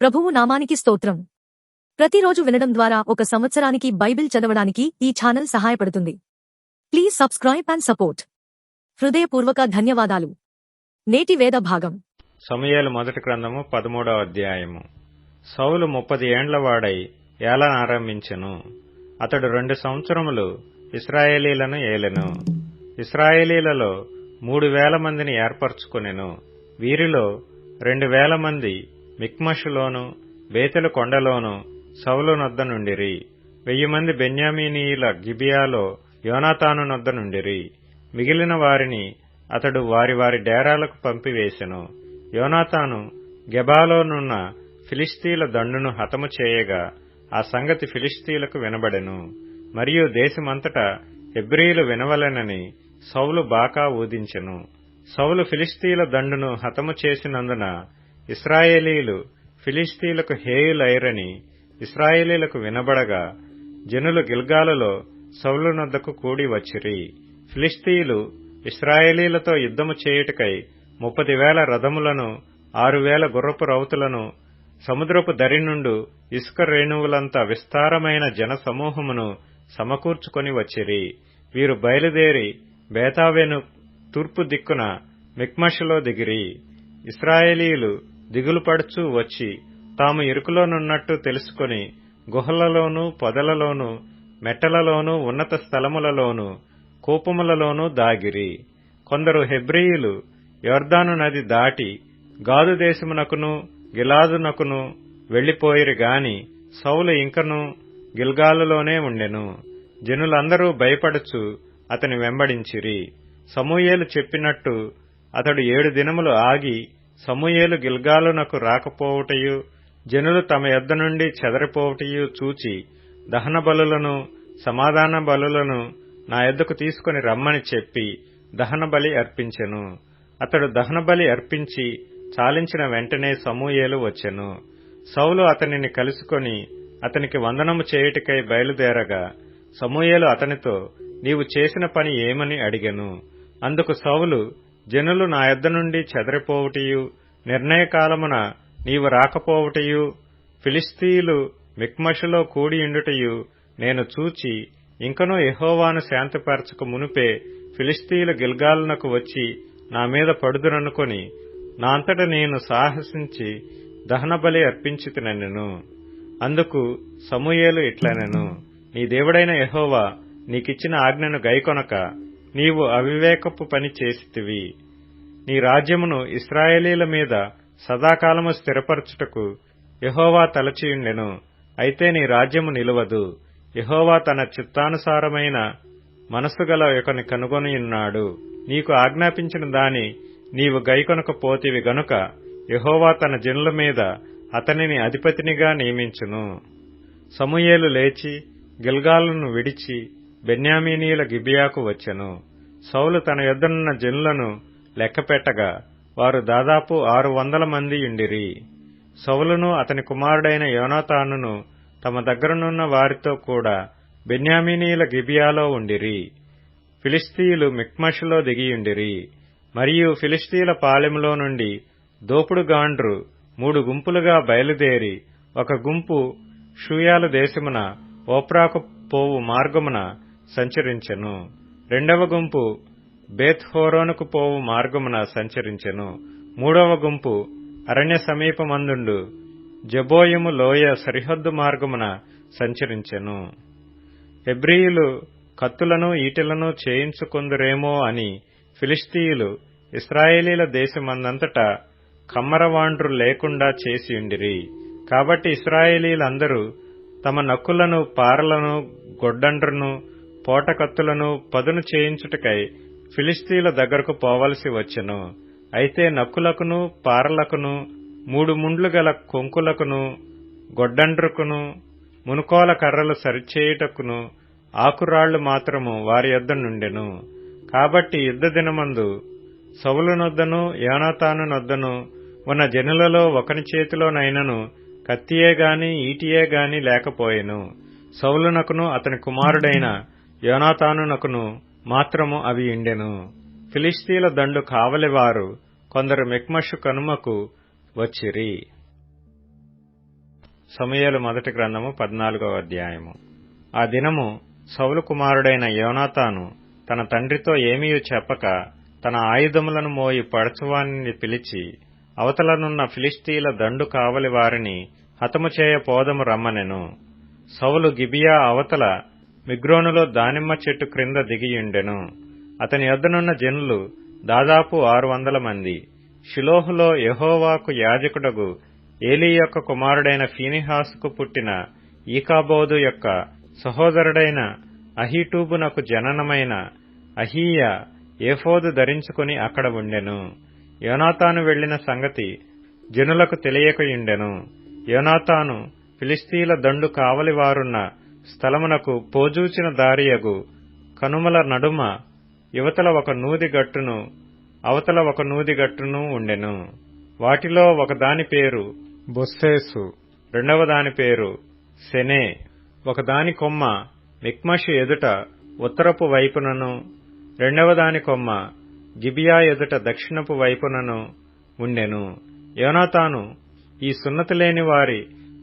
ప్రభువు నామానికి స్తోత్రం. ప్రతిరోజు వినడం ద్వారా ఒక సంవత్సరానికి బైబిల్ చదవడానికి ఈ ఛానల్ సహాయపడుతుంది. Please subscribe and support. హృదయపూర్వక ధన్యవాదాలు. నేటి వేద భాగం సమూయేలు మొదటి గ్రంథము 13వ అధ్యాయము. సౌలు 30 ఏండ్ల వాడై ఏలనారంభించెను. అతడు 2 సంవత్సరములు ఇశ్రాయేలీలను ఏలెను. ఇశ్రాయేలీలలో 3,000 మందిని ఏర్పరచుకొనెను. వీరిలో 2,000 మంది మిక్మషులోను బేతెలు కొండలోను సౌలు నొద్ద నుండిరి. 1,000 మంది బెన్యామీనీయుల గిబియాలో యోనాతాను నొద్ద నుండిరి. మిగిలిన వారిని అతడు వారి వారి డేరాలకు పంపివేశెను. యోనాతాను గెబాలోనున్న ఫిలిష్తీల దండును హతము చేయగా ఆ సంగతి ఫిలిష్తీలకు వినబడెను. మరియు దేశమంతటా హెబ్రీయులు వినవలెనని సౌలు బాకా ఊదించెను. సౌలు ఫిలిష్తీల దండును హతము చేసినందున ఇశ్రాయేలీలు ఫిలిష్తీలకు హేయులైరని ఇశ్రాయేలీలకు వినబడగా జనులు గిల్గాలులో సౌలు నొద్దకు కూడి వచ్చిరి. ఫిలిష్తీయులు ఇశ్రాయేలీలతో యుద్ధము చేయుటకై 30,000 రథములను 6,000 గుర్రపు రౌతులను సముద్రపు దరి నుండు ఇసుక రేణువులంత విస్తారమైన జన సమూహమును సమకూర్చుకొని వచ్చిరి. వీరు బయలుదేరి బేతావెను తూర్పు దిక్కున మిక్మషులో దిగిరి. ఇశ్రాయేలీయులు దిగులుపడుచూ వచ్చి తాము ఇరుకులోనున్నట్టు తెలుసుకొని గుహలలోనూ పొదలలోనూ మెట్టలలోనూ ఉన్నత స్థలములలోనూ కూపములలోనూ దాగిరి. కొందరు హెబ్రీయులు యొర్దాను నది దాటి గాదు దేశమునకును గిలాదునకును వెళ్లిపోయిరి గాని సౌలు ఇంకనూ గిల్గాలులోనే ఉండెను. జనులందరూ భయపడుచు అతని వెంబడించిరి. సమూయేలు చెప్పినట్టు అతడు 7 దినములు ఆగి సమూయేలు గిల్గాలునకు రాకపోవుటయు జనులు తమ యొద్ద నుండి చెదరిపోవుటయు చూచి దహన బలులను సమాధాన బలులను నా యొద్దకు తీసుకుని రమ్మని చెప్పి దహన బలి అర్పించెను. అతడు దహన బలి అర్పించి చాలించిన వెంటనే సమూయేలు వచ్చెను. సౌలు అతనిని కలుసుకొని అతనికి వందనము చేయుటకై బయలుదేరగా సమూయేలు అతనితో నీవు చేసిన పని ఏమని అడిగెను. అందుకు సౌలు జనులు నా యొద్ద నుండి చెదరిపోవుటయు నిర్ణయకాలమున నీవు రాకపోవుటయు ఫిలిష్తీయులు మిక్మషులో కూడియుండుటయు నేను చూచి ఇంకనూ యెహోవాను శాంతిపరచక మునుపే ఫిలిష్తీయులు గిల్గాలునకు వచ్చి నా మీద పడుదురనుకొని నా అంతట నేను సాహసించి దహనబలి అర్పించితినెను. అందుకు సమూయేలు ఇట్లనెను, నీ దేవుడైన యెహోవా నీకిచ్చిన ఆజ్ఞను గైకొనక నీవు అవివేకపు పని చేసితివి. నీ రాజ్యమును ఇశ్రాయేలీల మీద సదాకాలము స్థిరపరచుటకు యెహోవా తలచియుండెను. అయితే నీ రాజ్యము నిలువదు. యెహోవా తన చిత్తానుసారమైన మనస్సుగల ఒకని కనుగొనియున్నాడు. నీకు ఆజ్ఞాపించిన దాని నీవు గైకొనకపోతివి గనుక యెహోవా తన జనుల మీద అతనిని అధిపతినిగా నియమించును. సమూయేలు లేచి గిల్గాలును విడిచి బెన్యామీనీయుల గిబియాకు వచ్చెను. సౌలు తన యొద్దనున్న జనులను లెక్కపెట్టగా వారు దాదాపు 600 మంది యుండిరి. సౌలును అతని కుమారుడైన యోనాతానును తమ దగ్గరనున్న వారితో కూడా బెన్యామీనీయుల గిబియాలో ఉండిరి. ఫిలిష్తీయులు మిక్మషులో దిగియుండిరి. మరియు ఫిలిష్తీయుల పాలెములో నుండి దోపుడుగాండ్రు 3 గుంపులుగా బయలుదేరి ఒక గుంపు షూయాలు దేశమున ఓప్రాకు పోవు మార్గమున సంచరించెను. రెండవ గుంపు బేత్ హోరోనుకు పోవు మార్గమున సంచరించెను. మూడవ గుంపు అరణ్య సమీపమందుండు జెబోయిము లోయ సరిహద్దు మార్గమున సంచరించెను. హెబ్రీయులు కత్తులను ఈటెలను చేయించుకొందురేమో అని ఫిలిష్తీయులు ఇశ్రాయేలీల దేశమందంతటా కమ్మరవాండ్రు లేకుండా చేసియుండిరి. కాబట్టి ఇశ్రాయేలీలందరూ తమ నక్కులను పారలను గొడ్డండ్రును పోటకత్తులను పదును చేయించుటకై ఫిలిష్తీయుల దగ్గరకు పోవలసి వచ్చెను. అయితే నక్కులకును పారలకును 3 ముండ్లు గల కొంకులకును గొడ్డండ్రుకును మునుకోల కర్రలు సరిచేయుటకును ఆకురాళ్లు మాత్రము వారి యొద్ద నుండెను. కాబట్టి యుద్ధ దినమందు సౌలు నొద్దను యోనాతాను నొద్దను ఉన్న జనులలో ఒకని చేతిలోనైనను కత్తియే గాని ఈటియే గాని లేకపోయెను. సౌలునకును అతని కుమారుడైన యోనాతానునకును మాత్రము అవి ఉండెను. ఫిలిష్తీయుల దండు కావలివారు కొందరు మిక్మషు కనుమకు వచ్చిరి. సమూయేలు మొదటి గ్రంథము 14వ అధ్యాయము. ఆ దినము సౌలు కుమారుడైన యోనాతాను తన తండ్రితో ఏమీ చెప్పక తన ఆయుధములను మోయి పడచువానిని పిలిచి అవతలనున్న ఫిలిష్తీయుల దండు కావలి వారిని హతము చేయ పోదము రమ్మనెను. సౌలు గిబియా అవతల మిగ్రోనులో దానిమ్మ చెట్టు క్రింద దిగియుండెను. అతని యొద్దనున్న జనులు దాదాపు 600 మంది. షిలోహులో యెహోవాకు యాజకుడగు ఏలీ యొక్క కుమారుడైన ఫీనెహాసుకు పుట్టిన ఈకాబోదు యొక్క సహోదరుడైన అహీటూబునకు జననమైన అహీయా ఏఫోదు ధరించుకుని అక్కడ ఉండెను. యోనాతాను వెళ్లిన సంగతి జనులకు తెలియకయుండెను. యోనాతాను ఫిలిష్తీయుల దండు కావలి వారున్న స్థలమునకు పోజూచిన దారియగు కనుమల నడుమ యువతల ఒక నూది గట్టును అవతల ఒక నూది గట్టును ఉండెను. వాటిలో ఒకదాని పేరు బొస్సేసు, రెండవ దాని పేరు సెనే. ఒకదాని కొమ్మ మిక్మషు ఎదుట ఉత్తరపు వైపునను, రెండవ దాని కొమ్మ గిబియా ఎదుట దక్షిణపు వైపునను ఉండెను. యోనాతాను, ఈ సున్నతి లేని వారి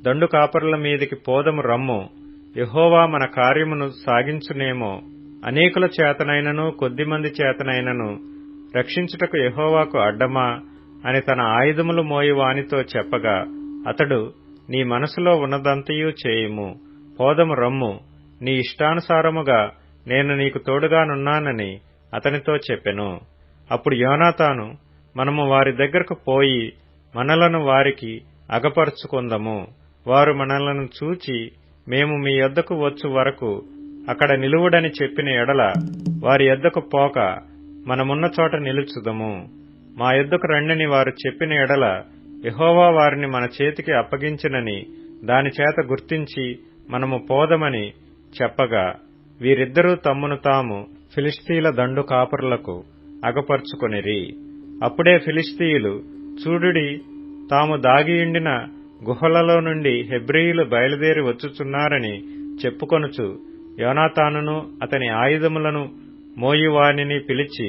దండు కాపరుల మీదికి పోదము రమ్ము, యెహోవా మన కార్యమును సాగించునేమో, అనేకుల చేతనైనను కొద్దిమంది చేతనైనను రక్షించుటకు యెహోవాకు అడ్డమా అని తన ఆయుధములు మోయి వానితో చెప్పగా, అతడు, నీ మనసులో ఉన్నదంతయూ చేయుము, పోదము రమ్ము, నీ ఇష్టానుసారముగా నేను నీకు తోడుగానున్నానని అతనితో చెప్పెను. అప్పుడు యోనాతాను, మనము వారి దగ్గరకు పోయి మనలను వారికి అగపరుచుకుందము, వారు మనలను చూచి మేము మీ యొద్దకు వచ్చు వరకు అక్కడ నిలువుడని చెప్పిన ఎడల వారి యొద్దకు పోక మనమున్న చోట నిలుచుదము. మా యొద్దకు రండని వారు చెప్పిన ఎడల యెహోవా వారిని మన చేతికి అప్పగించినని దాని చేత గుర్తించి మనము పోదమని చెప్పగా, వీరిద్దరూ తమ్మును తాము ఫిలిష్తీయుల దండు కాపరులకు అగపరుచుకొనిరి. అప్పుడే ఫిలిష్తీయులు, చూడుడి, తాము దాగియుండిన గుహలలో నుండి హెబ్రీయులు బయలుదేరి వచ్చుచున్నారని చెప్పుకొనుచు యోనాతానును అతని ఆయుధములను మోయువానిని పిలిచి,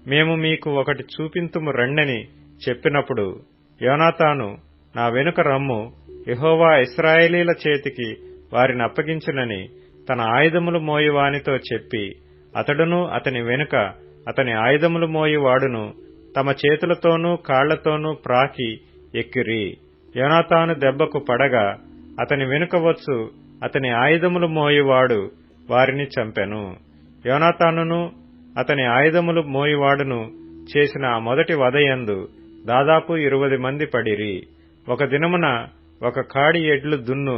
మేము మీకు ఒకటి చూపింతుము రండని చెప్పినప్పుడు, యోనాతాను, నా వెనుక రమ్ము, యెహోవా ఇశ్రాయేలీల చేతికి వారిని అప్పగించునని తన ఆయుధములు మోయువానితో చెప్పి, అతడును అతని వెనుక అతని ఆయుధములు మోయువాడును తమ చేతులతోనూ కాళ్లతోనూ ప్రాకి ఎక్కిరి. యోనాతాను దెబ్బకు పడగా అతని వెనుక వచ్చు అతని ఆయుధములు మోయువాడు వారిని చంపెను. యోనాతానును అతని ఆయుధములు మోయువాడును చేసిన ఆ మొదటి వధయందు దాదాపు 20 మంది పడిరి. ఒక దినమున ఒక కాడి ఎడ్లు దున్ను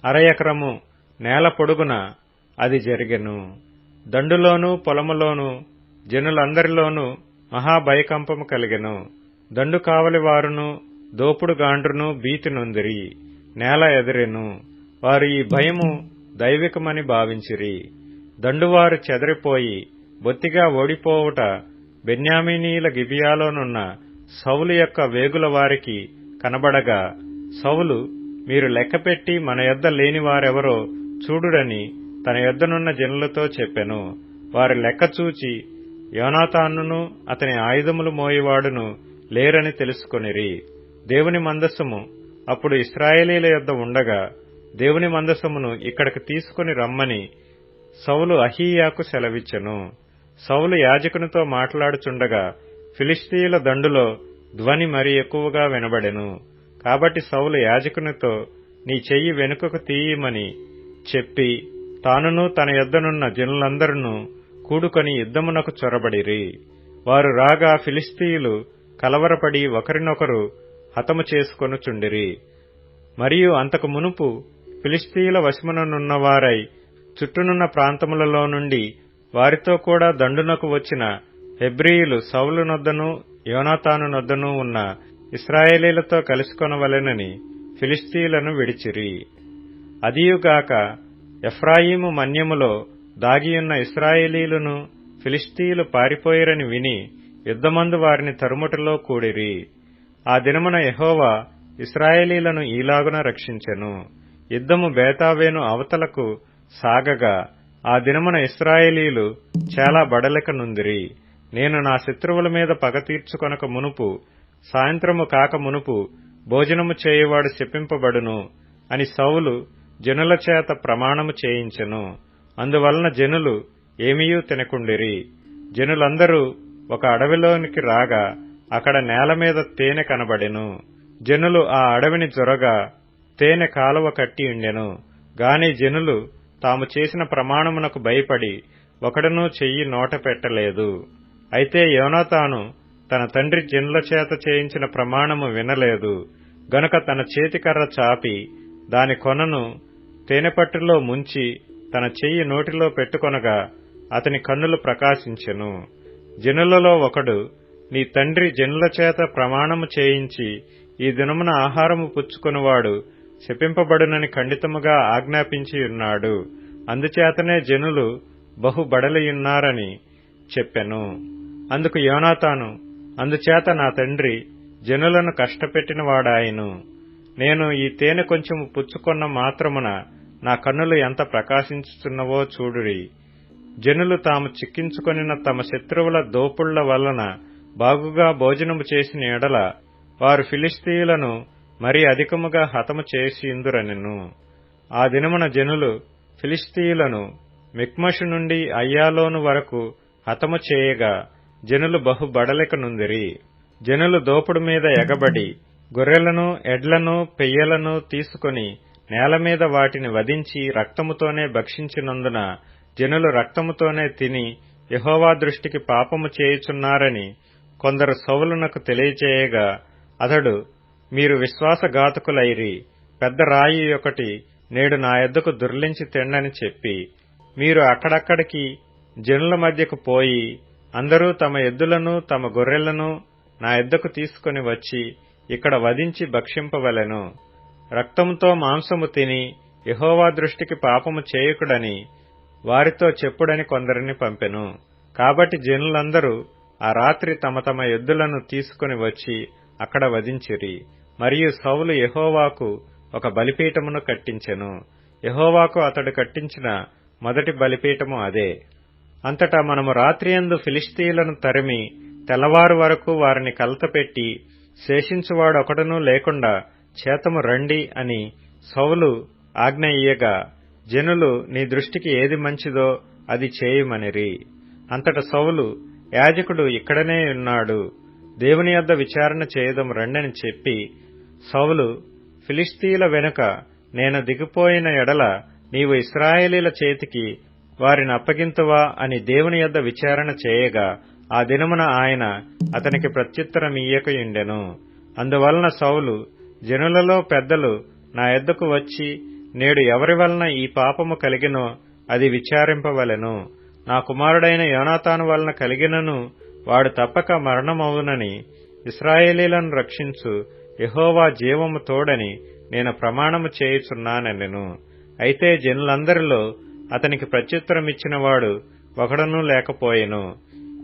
1/2 ఎకరము నేల పొడుగున అది జరిగెను. దండులోనూ పొలములోనూ జనులందరిలోనూ మహాభయకంపము కలిగెను. దండు కావలి వారును దోపుడు గాండ్రును భీతి నొందిరి. నేల ఎదిరెను. వారు ఈ భయము దైవికమని భావించిరి. దండువారు చెదరిపోయి బొత్తిగా ఓడిపోవుట బెన్యామీనీల గిబియాలోనున్న సౌలు యొక్క వేగుల వారికి కనబడగా, సౌలు, మీరు లెక్కపెట్టి మన యొద్ద లేని వారెవరో చూడుడని తన యొద్దనున్న జనులతో చెప్పెను. వారు లెక్క చూచి యోనాతానును అతని ఆయుధములు మోయివాడును లేరని తెలుసుకొనిరి. దేవుని మందసము అప్పుడు ఇశ్రాయేలీల యొద్ద ఉండగా, దేవుని మందసమును ఇక్కడికి తీసుకుని రమ్మని సౌలు అహీయాకు సెలవిచ్చెను. సౌలు యాజకునితో మాట్లాడుచుండగా ఫిలిష్తీయుల దండులో ధ్వని మరి ఎక్కువగా వినబడెను. కాబట్టి సౌలు యాజకునితో, నీ చెయ్యి వెనుకకు తీయమని చెప్పి తానును తన యొద్దనున్న జనులందరూ కూడుకొని యుద్ధమునకు చొరబడిరి. వారు రాగా ఫిలిష్తీయులు కలవరపడి ఒకరినొకరు హతము చేసుకొనుచుండిరి. మరియు అంతకు మునుపు ఫిలిష్తీయుల వశముననున్నవారై చుట్టూనున్న ప్రాంతములలో నుండి వారితో కూడా దండునకు వచ్చిన హెబ్రీయులు సౌలు నొద్దను యోనాతాను నొద్దను ఉన్న ఇశ్రాయేలీలతో కలుసుకొనవలెనని ఫిలిష్తీయులను విడిచిరి. అదియుగాక ఎఫ్రాయిము మన్యములో దాగియున్న ఇశ్రాయేలీయులను ఫిలిష్తీయులు పారిపోయిరని విని యుద్ధమందు వారిని తరుముటలో కూడిరి. ఆ దినమున యెహోవా ఇశ్రాయేలీలను ఈలాగున రక్షించెను. యుద్ధము బేతావేను అవతలకు సాగగా ఆ దినమున ఇశ్రాయేలీయులు చాలా బడలిక నుందిరి. నేను నా శత్రువుల మీద పగ తీర్చుకొనక మునుపు, సాయంత్రము కాక మునుపు భోజనము చేయువాడు శపింపబడును, అని సౌలు జనుల చేత ప్రమాణము చేయించెను. అందువలన జనులు ఏమీయూ తినకుండిరి. జనులందరూ ఒక అడవిలోనికి రాగా అక్కడ నేల మీద తేనె కనబడెను. జనులు ఆ అడవిని జొరగా తేనె కాలువ కట్టి ఉండెను. గాని జనులు తాము చేసిన ప్రమాణమునకు భయపడి ఒకడునూ చెయ్యి నోట పెట్టలేదు. అయితే యోనాతాను తన తండ్రి జనుల చేత చేయించిన ప్రమాణము వినలేదు గనుక తన చేతికర్ర చాపి దాని కొనను తేనెపట్టులో ముంచి తన చెయ్యి నోటిలో పెట్టుకొనగా అతని కన్నులు ప్రకాశించెను. జనులలో ఒకడు, నీ తండ్రి జనుల చేత ప్రమాణము చేయించి ఈ దినమున ఆహారము పుచ్చుకొనువాడు శపింపబడునని ఖండితముగా ఆజ్ఞాపించి ఉన్నాడు. అందుచేతనే జనులు బహు బడలియున్నారని చెప్పెను. అందుకు యోనాతాను, అందుచేత నా తండ్రి జనులను కష్టపెట్టినవాడాయను. నేను ఈ తేనె కొంచెము పుచ్చుకొన్న మాత్రమున నా కన్నులు ఎంత ప్రకాశించుచున్నవో చూడురి. జనులు తాము చిక్కించుకొనిన తమ శత్రువుల దోపుళ్ల వలన బాగుగా భోజనము చేసిన ఎడల వారు ఫిలిష్తీయులను మరి అధికముగా హతము చేసియుందురనెను. ఆ దినమున జనులు ఫిలిష్తీయులను మిక్మషు నుండి అయ్యాలోను వరకు హతము చేయగా జనులు బహు బడలికనుందిరి. జనులు దోపుడు మీద ఎగబడి గొర్రెలను ఎడ్లను పెయ్యలను తీసుకొని నేల మీద వాటిని వధించి రక్తముతోనే భక్షించినందున జనులు రక్తముతోనే తిని యెహోవా దృష్టికి పాపము చేయుచున్నారని కొందరు సౌలునకు తెలియచేయగా అతడు, మీరు విశ్వాసఘాతకులైరి. పెద్ద రాయి ఒకటి నేడు నా యొద్దకు దుర్లించి తెండని చెప్పి మీరు అక్కడక్కడికి జనుల మధ్యకు పోయి అందరూ తమ ఎద్దులను తమ గొర్రెలను నా యొద్దకు తీసుకుని వచ్చి ఇక్కడ వధించి భక్షింపవలెను. రక్తముతో మాంసము తిని యెహోవా దృష్టికి పాపము చేయకుడని వారితో చెప్పుడని కొందరిని పంపెను. కాబట్టి జనులందరూ ఆ రాత్రి తమ తమ ఎద్దులను తీసుకుని వచ్చి అక్కడ వధించిరి. మరియు సౌలు యెహోవాకు ఒక బలిపీఠమును కట్టించెను. యెహోవాకు అతడు కట్టించిన మొదటి బలిపీఠము అదే. అంతటా మనము రాత్రియందు ఫిలిష్తీయులను తరిమి తెల్లవారు వరకు వారిని కలతపెట్టి శేషించువాడొకడునూ లేకుండా చేతము రండి అని సౌలు ఆజ్ఞ ఇయ్యగా జనులు నీ దృష్టికి ఏది మంచిదో అది చేయుమనిరి. అంతట సౌలు, యాజకుడు ఇక్కడనే ఉన్నాడు, దేవుని యొద్ద విచారణ చేయదము రండని చెప్పి సౌలు, ఫిలిష్తీయుల వెనుక నేను దిగిపోయిన ఎడల నీవు ఇశ్రాయేలీల చేతికి వారిని అప్పగింతువా అని దేవుని యొద్ద విచారణ చేయగా ఆ దినమున ఆయన అతనికి ప్రత్యుత్తరమియ్యకయుండెను. అందువలన సౌలు, జనులలో పెద్దలు నా యొద్దకు వచ్చి నేడు ఎవరి వలన ఈ పాపము కలిగినో అది విచారింపవలెను. నా కుమారుడైన యోనాతాను వలన కలిగినను వాడు తప్పక మరణమవునని ఇశ్రాయేలీలను రక్షించు యెహోవా జీవము తోడని నేను ప్రమాణము చేయుచున్నానెనెను. అయితే జనులందరిలో అతనికి ప్రత్యుత్తరమిచ్చినవాడు ఒకడునూ లేకపోయెను.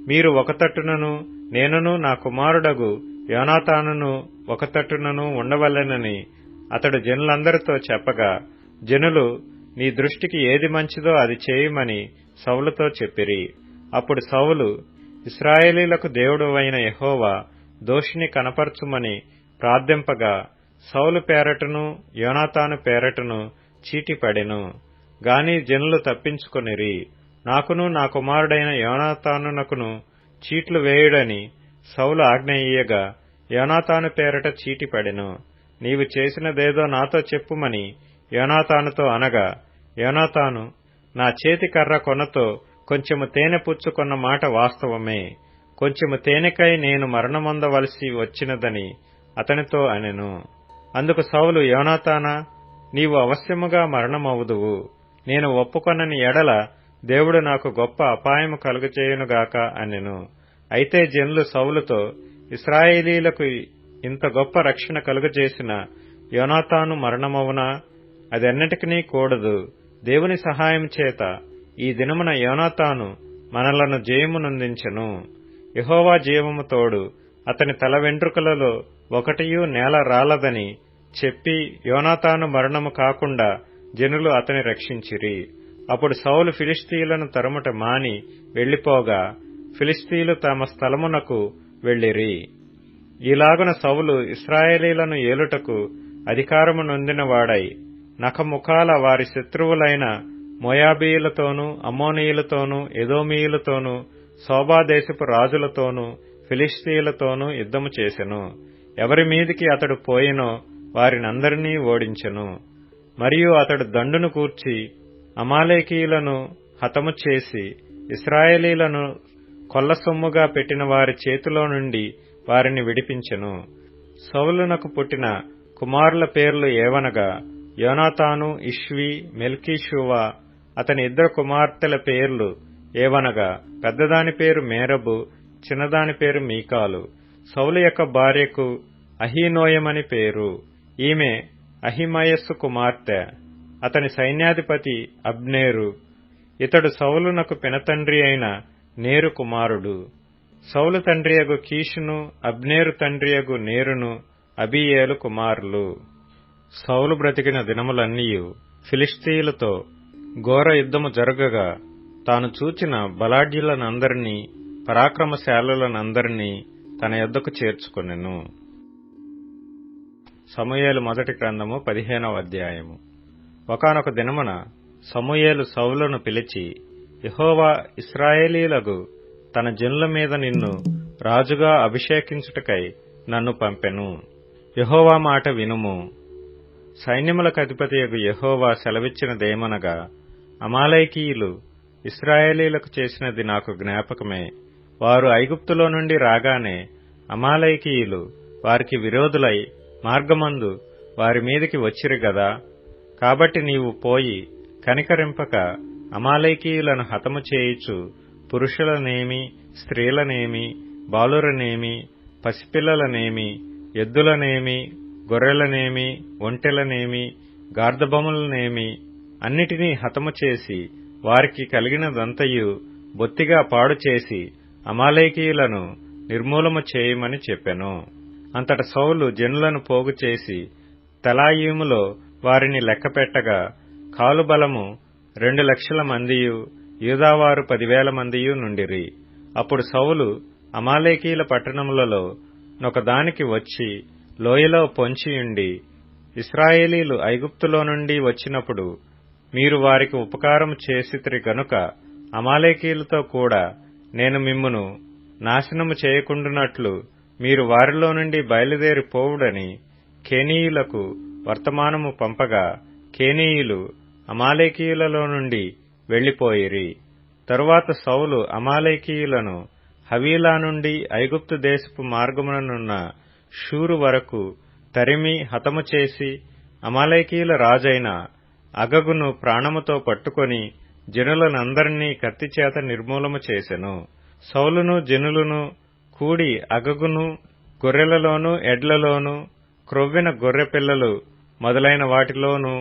మీరు ఒక తట్టునను నేనును నా కుమారుడగు యోనాతానును ఒక తట్టునను ఉండవలెనని అతడు జనులందరితో చెప్పగా జనులు నీ దృష్టికి ఏది మంచిదో అది చేయుమని సౌలుతో చెప్పిరి. అప్పుడు సౌలు, ఇశ్రాయేలీలకు దేవుడవైన యెహోవా దోషిని కనపరచుమని ప్రార్థింపగా సౌలు పేరటను యోనాతాను పేరటను చీటి పడెను. గాని జనులు తప్పించుకొనిరి. నాకును నా కుమారుడైన యోనాతానునకును చీట్లు వేయుడని సౌలు ఆజ్ఞ ఇయ్యగా యోనాతాను పేరట చీటి పడెను. నీవు చేసినదేదో నాతో చెప్పుమని యోనాతానుతో అనగా యోనాతాను, నా చేతి కర్ర కొనతో కొంచెము తేనె పుచ్చుకొన్న మాట వాస్తవమే. కొంచెము తేనెకై నేను మరణమొందవలసి వచ్చినదని అతనితో అనెను. అందుకు సౌలు, యోనాతానా, నీవు అవశ్యముగా మరణమవుదువు. నేను ఒప్పుకొనని ఎడల దేవుడు నాకు గొప్ప అపాయము కలుగచేయునుగాక అనెను. అయితే జనులు సౌలుతో, ఇశ్రాయేలీలకు ఇంత గొప్ప రక్షణ కలుగజేసిన యోనాతాను మరణమవునా? అదెన్నటికీ కూడదు. దేవుని సహాయం చేత ఈ దినమున యోనాతాను మనలను జయమునందించెను. యెహోవా జీవము తోడు అతని తల వెంట్రుకలలో ఒకటియూ నేల రాలదని చెప్పి యోనాతాను మరణము కాకుండా జనులు అతని రక్షించిరి. అప్పుడు సౌలు ఫిలిష్తీయులను తరుముట మాని వెళ్లిపోగా ఫిలిష్తీయులు తమ స్థలమునకు వెళ్లిరి. ఈలాగున సౌలు ఇశ్రాయేలీలను ఏలుటకు అధికారము నొందినవాడై నఖముఖాల వారి శత్రువులైన మోయాబీయులతోనూ, అమ్మోనీయులతోనూ, ఎదోమీయులతోనూ, శోబాదేశపు రాజులతోనూ, ఫిలిష్తీయులతోనూ యుద్ధము చేసెను. ఎవరి మీదికి అతడు పోయినో వారినందరినీ ఓడించెను. మరియు అతడు దండును కూర్చి అమాలేకీయులను హతము చేసి ఇశ్రాయేలీలను కొల్లసొమ్ముగా పెట్టిన వారి చేతిలో నుండి వారిని విడిపించెను. సౌలునకు పుట్టిన కుమారుల పేర్లు ఏవనగా యోనాతాను, ఇష్వి, మెల్కీషూవా. అతని ఇద్దరు కుమార్తెల పేర్లు ఏవనగా పెద్దదాని పేరు మేరబు, చిన్నదాని పేరు మీకాలు. సౌలు యొక్క భార్యకు అహీనోయమని పేరు. ఈమె అహిమయస్సు కుమార్తె. అతని సైన్యాధిపతి అబ్నేరు. ఇతడు సౌలునకు పినతండ్రి అయిన నేరు కుమారుడు. సౌలు తండ్రియగు కీషును, అబ్నేరు తండ్రియగు నేరును అబీయేలు కుమారులు. సౌలు బ్రతికిన దినములన్నీయు ఫిలిష్తీయులతో ఘోర యుద్ధము జరగగా తాను చూచిన బలాఢ్యులనందరినీ, పరాక్రమశాలులనందరినీ తన యొద్దకు చేర్చుకొనెను. సమూయేలు మొదటి గ్రంథము 15వ అధ్యాయము. ఒకానొక దినమున సమూయేలు సౌలును పిలిచి, యెహోవా ఇశ్రాయేలీయులకు తన జనుల మీద నిన్ను రాజుగా అభిషేకించుటకై నన్ను పంపెను. యెహోవా మాట వినుము. సైన్యములకు అధిపతియగు యెహోవా సెలవిచ్చినదేమనగా, అమాలేకీయులు ఇశ్రాయేలీయులకు చేసినది నాకు జ్ఞాపకమే. వారు ఐగుప్తులో నుండి రాగానే అమాలేకీయులు వారికి విరోధులై మార్గమందు వారి మీదికి వచ్చిరి గదా. కాబట్టి నీవు పోయి కనికరింపక అమాలేకీయులను హతము చేయుచు పురుషులనేమి, స్త్రీలనేమి, బాలురనేమి, పసిపిల్లలనేమి, ఎద్దులనేమి, గొర్రెలనేమి, ఒంటెలనేమి, గార్ధబొమ్మలనేమి అన్నిటినీ హతము చేసి వారికి కలిగినదంతయు బొత్తిగా పాడు చేసి అమాలేకీయులను నిర్మూలము చేయమని చెప్పెను. అంతట సౌలు జనులను పోగు చేసి తెలాయీములో వారిని లెక్కపెట్టగా కాలుబలము 2,00,000 మందియు, యూదావారు 10,000 మందియు నుండిరి. అప్పుడు సౌలు అమాలేకీయుల పట్టణములలో నొకదానికి వచ్చి లోయలో పొంచియుండి, ఇశ్రాయేలీలు ఐగుప్తులో నుండి వచ్చినప్పుడు మీరు వారికి ఉపకారము చేసితిరి గనుక అమాలేకీయులతో కూడా నేను మిమ్మును నాశనము చేయకుండునట్లు మీరు వారిలో నుండి బయలుదేరి పోవుడని కేనీయులకు వర్తమానము పంపగా కేనీయులు అమాలేకీయులలో నుండి వెళ్లిపోయిరి. తరువాత సౌలు అమాలేకీయులను హవీలా నుండి ఐగుప్తు దేశపు మార్గముననున్న షూరు వరకు తరిమి హతము చేసి అమాలేకీయుల రాజైన అగగును ప్రాణముతో పట్టుకొని జనులనందరినీ కత్తిచేత నిర్మూలము చేసెను. సౌలును జనులును కూడి అగగును గొర్రెలలోనూ, ఎడ్లలోనూ, క్రొవ్విన గొర్రెపిల్లలు మొదలైన వాటిలోనూ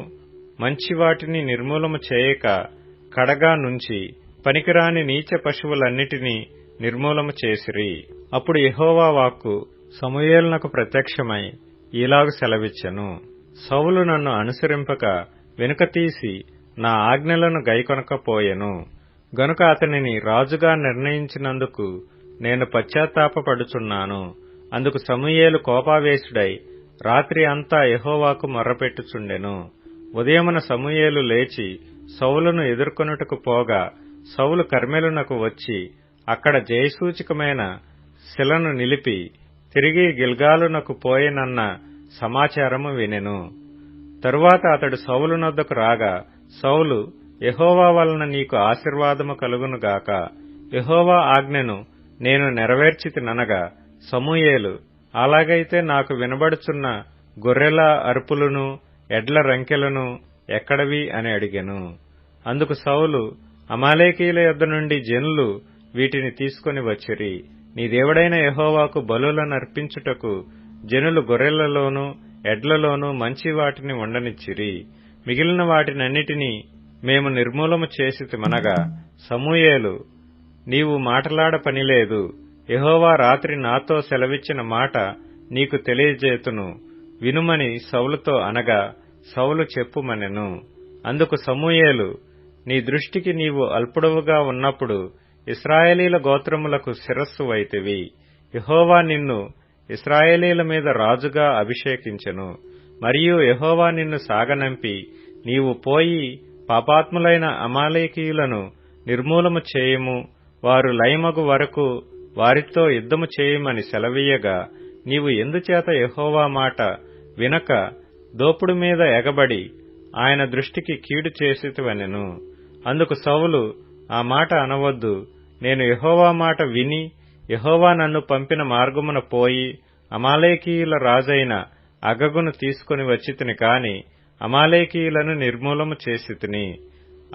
మంచి వాటిని నిర్మూలము చేయక కడగా నుంచి పనికిరాని నీచ పశువులన్నిటినీ నిర్మూలము చేసిరి. అప్పుడు యెహోవా వాక్కు సమూయేలునకు ప్రత్యక్షమై ఈలాగు సెలవిచ్చెను, సౌలు నన్ను అనుసరింపక వెనుకతీసి నా ఆజ్ఞలను గైకొనకపోయెను గనుక అతనిని రాజుగా నిర్ణయించినందుకు నేను పశ్చాత్తాపపడుచున్నాను. అందుకు సమూయేలు కోపావేశుడై రాత్రి అంతా యెహోవాకు మొర్రపెట్టుచుండెను. ఉదయమున సమూయేలు లేచి సౌలును ఎదుర్కొనుటకు పోగా సౌలు కర్మెలునకు వచ్చి అక్కడ జయసూచకమైన శిలను నిలిపి తిరిగి గిల్గాలునకు పోయెనన్న సమాచారము వినెను. తరువాత అతడు సౌలునొద్దకు రాగా సౌలు, యెహోవా వలన నీకు ఆశీర్వాదము కలుగునుగాక, యెహోవా ఆజ్ఞను నేను నెరవేర్చితిననగా సమూయేలు, అలాగైతే నాకు వినబడుచున్న గొర్రెల అరుపులను ఎడ్ల రంకెలను ఎక్కడవి అని అడిగెను. అందుకు సౌలు, అమాలేకీయుల యొద్ద నుండి జనులు వీటిని తీసుకొని వచ్చిరి. నీ దేవుడైన యెహోవాకు బలులనర్పించుటకు జనులు గొర్రెలలోనూ ఎడ్లలోనూ మంచి వాటిని ఉండనిచ్చిరి. మిగిలిన వాటినన్నిటినీ మేము నిర్మూలము చేసితిమనగా సమూయేలు, నీవు మాటలాడ పనిలేదు, యెహోవా రాత్రి నాతో సెలవిచ్చిన మాట నీకు తెలియజేతును, వినుమని సౌలుతో అనగా సౌలు చెప్పుమనెను. అందుకు సమూయేలు, నీ దృష్టికి నీవు అల్పుడవుగా ఉన్నప్పుడు ఇశ్రాయేలీల గోత్రములకు శిరస్సు వైతివి. యెహోవా నిన్ను ఇశ్రాయేలీల మీద రాజుగా అభిషేకించెను. మరియు యెహోవా నిన్ను సాగనంపి నీవు పోయి పాపాత్ములైన అమాలేకీయులను నిర్మూలము చేయుము, వారు లయమగు వరకు వారితో యుద్ధము చేయమని సెలవీయగా, నీవు ఎందుచేత యెహోవా మాట వినక దోపుడు మీద ఎగబడి ఆయన దృష్టికి కీడు చేసితివనెను. అందుకు సౌలు, ఆ మాట అనవద్దు, నేను యెహోవా మాట విని యెహోవా నన్ను పంపిన మార్గమున పోయి అమాలేకీయుల రాజైన అగగును తీసుకుని వచ్చితిని కాని అమాలేకీయులను నిర్మూలము చేసితిని.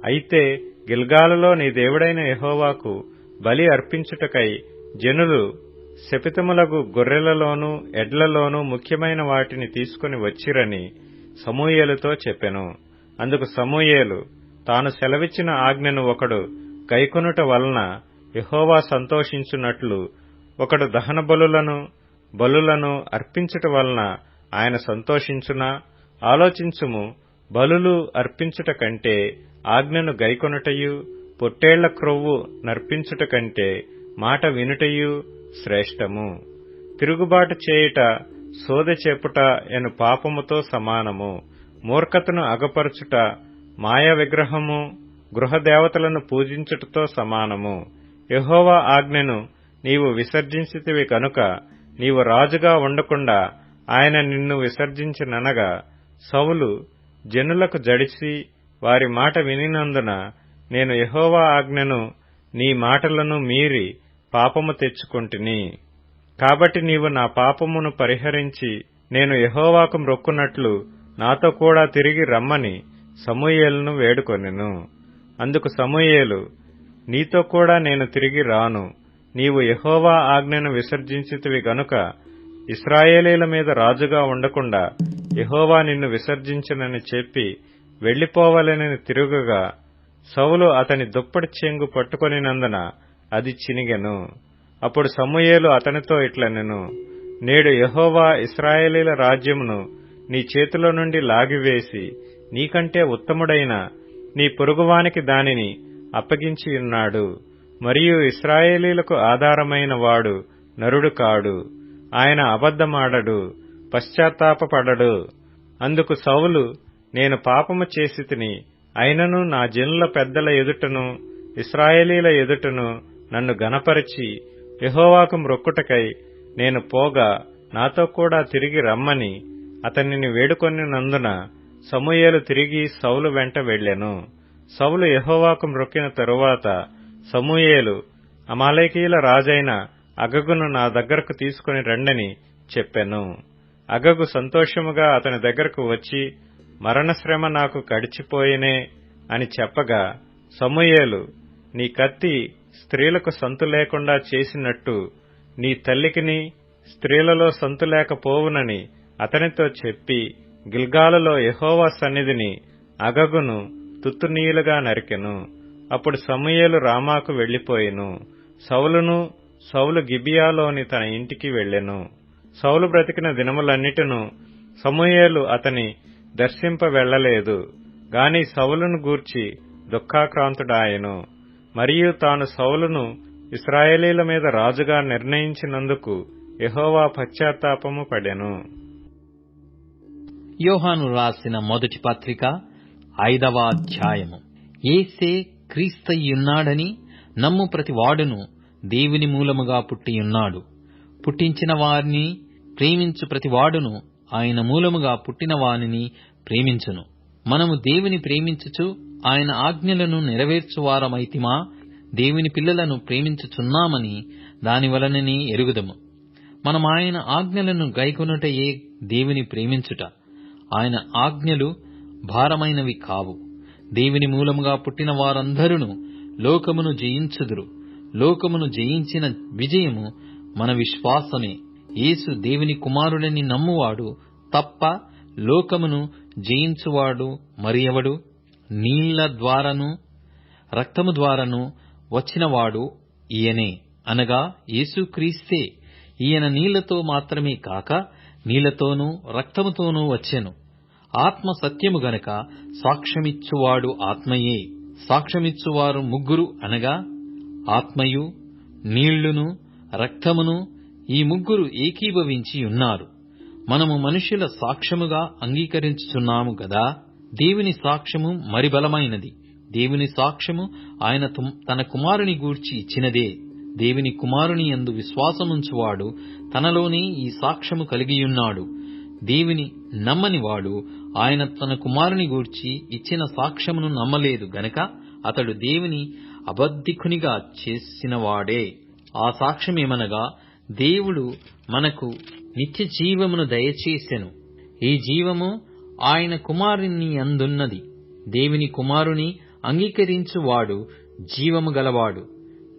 అయితే గిల్గాలులో నీ దేవుడైన యెహోవాకు బలి అర్పించుటకై జనులు శపితములగు గొర్రెలలోనూ ఎడ్లలోనూ ముఖ్యమైన వాటిని తీసుకుని వచ్చిరని సమూయేలుతో చెప్పెను. అందుకు సమూయేలు, తాను సెలవిచ్చిన ఆజ్ఞను ఒకడు గైకొనుట వలన యెహోవా సంతోషించున్నట్లు ఒకడు దహన బలులను అర్పించుట వలన ఆయన సంతోషించునా? ఆలోచించుము, బలులు అర్పించుట కంటే ఆజ్ఞను గైకొనుటయు, పొట్టేళ్ల క్రొవ్వు నర్పించుట కంటే మాట వినుటయు శ్రేష్టము. తిరుగుబాటు చేయుట, సోదె చెప్పుట ఎను పాపముతో సమానము. మూర్ఖతను అగపరచుట, మాయ విగ్రహము, గృహదేవతలను పూజించుటతో సమానము. యెహోవా ఆజ్ఞను నీవు విసర్జించితివి కనుక నీవు రాజుగా ఉండకుండా ఆయన నిన్ను విసర్జించిననగా, సౌలు జనులకు జడిసి వారి మాట వినినందున నేను యెహోవా ఆజ్ఞను నీ మాటలను మీరి పాపము తెచ్చుకొంటిని. కాబట్టి నీవు నా పాపమును పరిహరించి నేను యెహోవాకు మ్రొక్కునట్లు నాతో కూడా తిరిగి రమ్మని సమూయేలును వేడుకొనెను. అందుకు సమూయేలు, నీతో కూడా నేను తిరిగి రాను, నీవు యెహోవా ఆజ్ఞను విసర్జించితివి గనుక ఇశ్రాయేలీల మీద రాజుగా ఉండకుండా యెహోవా నిన్ను విసర్జించునని చెప్పి వెళ్లిపోవాలని తిరుగగా, సౌలు అతని దుప్పటి చెంగు పట్టుకొనినందున అది చినిగెను. అప్పుడు సమూయేలు అతనితో ఇట్లనెను, నేడు యెహోవా ఇశ్రాయేలీల రాజ్యమును నీ చేతిలో నుండి లాగివేసి నీకంటే ఉత్తముడైన నీ పొరుగువానికి దానిని అప్పగించి ఉన్నాడు. మరియు ఇశ్రాయేలీలకు ఆధారమైన వాడు నరుడు కాడు, ఆయన అబద్ధమాడడు, పశ్చాత్తాపపడడు. అందుకు సౌలు, నేను పాపము చేసితిని, అయినను నా జనుల పెద్దల ఎదుటను ఇశ్రాయేలీల ఎదుటను నన్ను గనపరిచి యెహోవాకు మ్రొక్కుటకై నేను పోగా నాతో కూడా తిరిగి రమ్మని అతనిని వేడుకొనినందున సమూయేలు తిరిగి సౌలు వెంట వెళ్ళెను. సౌలు యెహోవాకు మ్రొక్కిన తరువాత సమూయేలు, అమాలేకీయుల రాజైన అగగును నా దగ్గరకు తీసుకుని రండని చెప్పెను. అగగు సంతోషముగా అతని దగ్గరకు వచ్చి, మరణశ్రమ నాకు గడిచిపోయినే అని చెప్పగా, సమూయేలు, నీ కత్తి స్త్రీలకు సంతు లేకుండా చేసినట్టు నీ తల్లికిని స్త్రీలలో సంతు లేకపోవునని అతనితో చెప్పి గిల్గాలులో యెహోవా సన్నిధిని అగగును తుత్తునీయులుగా నరికెను. అప్పుడు సమూయేలు రామాకు వెళ్లిపోయెను. సౌలు గిబియాలోని తన ఇంటికి వెళ్ళెను. సౌలు బ్రతికిన దినములన్నిటిను సమూయేలు అతని దర్శింప వెళ్లలేదు గాని సౌలును గూర్చి దుఃఖాక్రాంతుడాయెను. మరియు తాను సౌలును ఇశ్రాయేలీల మీద రాజుగా నిర్ణయించినందుకు యెహోవా పశ్చాత్తాపము పడెను. యోహాను రాసిన మొదటి పత్రిక 5వ అధ్యాయము. యేసే క్రీస్తయ్యున్నాడని నమ్ము ప్రతివాడును దేవుని మూలముగా పుట్టియున్నాడు. పుట్టించిన వారిని ప్రేమించు ప్రతివాడును ఆయన మూలముగా పుట్టిన వానిని ప్రేమించును. మనము దేవుని ప్రేమించుచు ఆయన ఆజ్ఞలను నెరవేర్చువారమైతిమా, దేవుని పిల్లలను ప్రేమించుచున్నామని దానివలననే ఎరుగుదము. మనం ఆయన ఆజ్ఞలను గైకొనుటయే దేవుని ప్రేమించుట. ఆయన ఆజ్ఞలు భారమైనవి కావు. దేవుని మూలముగా పుట్టిన వారందరూ లోకమును జయించుదురు. లోకమును జయించిన విజయము మన విశ్వాసమే. యేసు దేవుని కుమారుడని నమ్మువాడు తప్ప లోకమును జయించువాడు మరి ఎవడు? నీళ్ల ద్వారాను రక్తము ద్వారాను వచ్చినవాడు ఈయనే, అనగా యేసుక్రీస్తే. ఈయన నీళ్లతో మాత్రమే కాక నీళ్లతోనూ రక్తముతోనూ వచ్చెను. ఆత్మ సత్యము గనక సాక్ష్యమిచ్చువాడు ఆత్మయే. సాక్ష్యమిచ్చువారు ముగ్గురు, అనగా ఆత్మయు నీళ్లును రక్తమును, ఈ ముగ్గురు ఏకీభవించి ఉన్నారు. మనము మనుష్యుల సాక్ష్యముగా అంగీకరించుచున్నాము గదా. దేవుని సాక్ష్యము మరి బలమైనది. దేవుని సాక్ష్యము ఆయన తన కుమారుని గూర్చి ఇచ్చినదే. దేవుని కుమారుని యందు విశ్వాసముంచువాడు తనలోనే ఈ సాక్ష్యము కలిగియున్నాడు. దేవుని నమ్మని వాడు ఆయన తన కుమారుని గూర్చి ఇచ్చిన సాక్ష్యమును నమ్మలేదు గనక అతడు దేవుని అబద్ధికునిగా చేసినవాడే. ఆ సాక్ష్యమేమనగా, దేవుడు మనకు నిత్య జీవమును దయచేసెను. ఈ జీవము ఆయన కుమారుని యందున్నది. దేవుని కుమారుని అంగీకరించువాడు జీవము గలవాడు.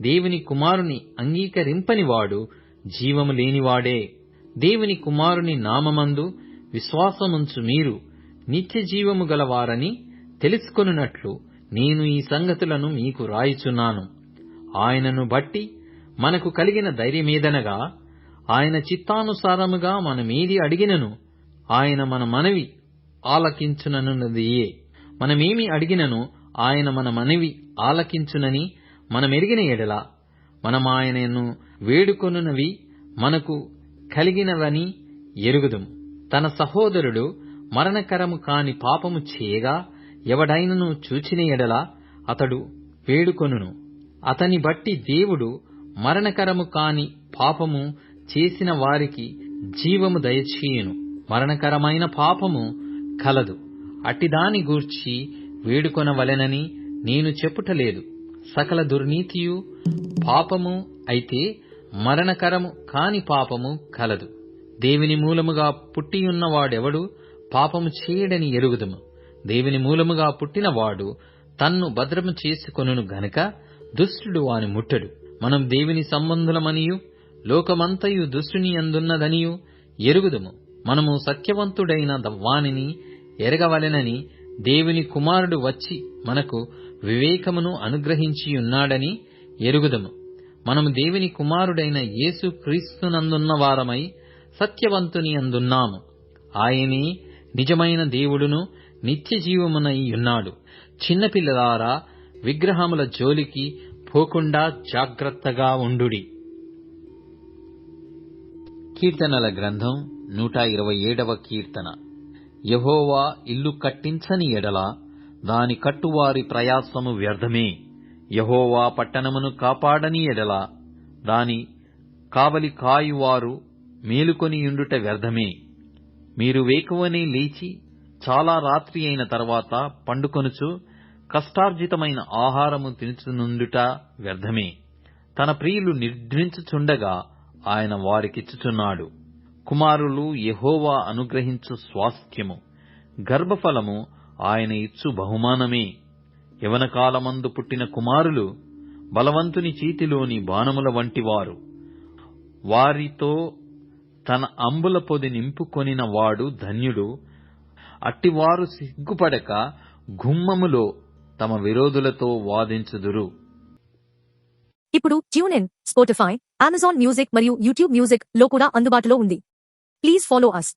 దేవుని కుమారుని అంగీకరింపనివాడు జీవము లేనివాడే. దేవుని కుమారుని నామమందు విశ్వాసముంచు మీరు నిత్య జీవము గలవారని తెలుసుకొనున్నట్లు నేను ఈ సంగతులను మీకు రాయుచున్నాను. ఆయనను బట్టి మనకు కలిగిన ధైర్యమేదనగా, ఆయన చిత్తానుసారముగా మనమేది అడిగినను ఆయన మన మనవి ఆలకించుననున్నదియే. మనమేమి అడిగినను ఆయన మన మనవి ఆలకించునని మనమెరిగిన ఎడల మనమాయనను వేడుకొనున్నవి మనకు కలిగినవని ఎరుగుదుము. తన సహోదరుడు మరణకరము కాని పాపము చేయగా ఎవడైనను చూచిన ఎడల అతడు వేడుకొనును. అతని బట్టి దేవుడు మరణకరము కాని పాపము చేసిన వారికి జీవము దయచేయును. మరణకరమైన పాపము కలదు. అట్టిదాని గూర్చి వేడుకొనవలెనని నేను చెప్పుటలేదు. సకల దుర్నీతియు పాపము అయితే మరణకరము కాని పాపము కలదు. దేవుని మూలముగా పుట్టియున్నవాడెవడు పాపము చేయడని ఎరుగుదుము. దేవుని మూలముగా పుట్టినవాడు తన్ను భద్రము చేసుకొనును గనక దుష్టుడు వాని ముట్టడు. మనం దేవుని సంబంధులమనియు లోకమంతయు దుష్టుని యందున్నదనియు ఎరుగుదుము. మనము సత్యవంతుడైన వానిని ఎరగవలెనని దేవుని కుమారుడు వచ్చి మనకు వివేకమును అనుగ్రహించియున్నాడని ఎరుగుదము. మనము దేవుని కుమారుడైన యేసు క్రీస్తునందున్న వారమై సత్యవంతుని అందున్నాము. ఆయనే నిజమైన దేవుడును నిత్య జీవమునై ఉన్నాడు. చిన్నపిల్లలారా, విగ్రహముల జోలికి పోకుండా జాగ్రత్తగా ఉండుడి. కీర్తనల గ్రంథం 127వ కీర్తన. యెహోవా ఇల్లు కట్టించని ఎడల దాని కట్టువారి ప్రయాసము వ్యర్థమే. యెహోవా పట్టణమును కాపాడని ఎడల దాని కావలి కాయువారు మేలుకొనియుండుట వ్యర్థమే. మీరు వేకువనే లేచి చాలా రాత్రి అయిన తర్వాత పండుకొనుచు కష్టార్జితమైన ఆహారము తినుచునుండుట వ్యర్థమే. తన ప్రియులు నిద్రించుచుండగా ఆయన వారికిచ్చుచున్నాడు. కుమారులు యెహోవా అనుగ్రహించు స్వాస్థ్యము, గర్భఫలము ఆయన ఇచ్చు బహుమానమే. యవనకాలమందు పుట్టిన కుమారులు బలవంతుని చేతిలోని బాణముల వంటివారు. వారితో తన అంబుల పొది నింపుకొనిన వాడు ధన్యుడు. అట్టివారు సిగ్గుపడక గుమ్మములో తమ విరోధులతో వాదించుదురు. ఇప్పుడు tune in, Spotify, Amazon music మరియు యూట్యూబ్ మ్యూజిక్ లో కూడా అందుబాటులో ఉంది. Please follow us.